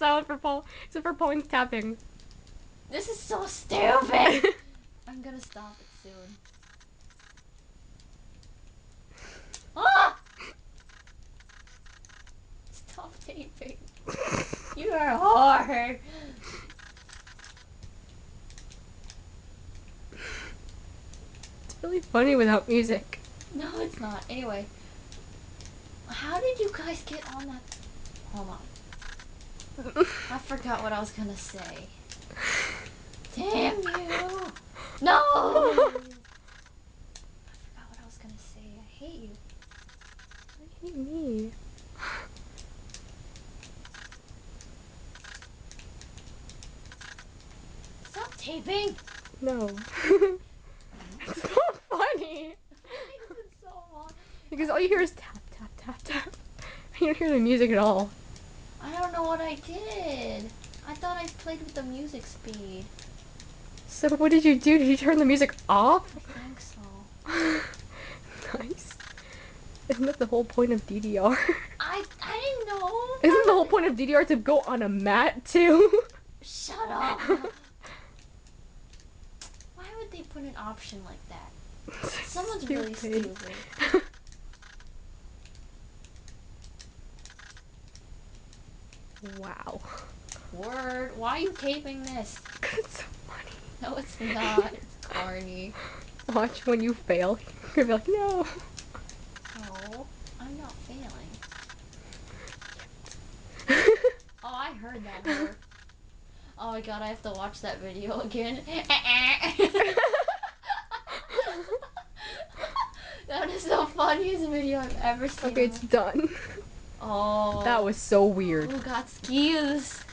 sound for Paul, except for Pauline's tapping. This is so stupid. I'm gonna stop it soon. Ah! Stop taping. You are hard. It's really funny without music. No, it's not. Anyway, how did you guys get on that? Hold on. I forgot what I was gonna say. Damn you! No! I forgot what I was gonna say. I hate you. I hate me. Stop taping! No. It's so funny. Why is it so long? Because all you hear is tap, tap, tap, tap. You don't hear the music at all. I don't know what I did. I thought I played with the music speed. So what did you do? Did you turn the music off? I think so. Nice. Isn't that the whole point of DDR? I didn't know. Isn't the whole point of DDR to go on a mat too? Shut up. Why would they put an option like that? Someone's really stupid. Wow. Word. Why are you taping this? Because it's so funny. No, it's not. It's corny. Watch when you fail. You're gonna be like, no. No, I'm not failing. Oh, I heard that word. Oh my god, I have to watch that video again. That is the funniest video I've ever seen. Okay, it's done. Oh. That was so weird. Who got skills?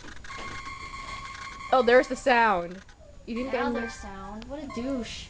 Oh, there's the sound. You didn't get Now any... their sound. What a douche.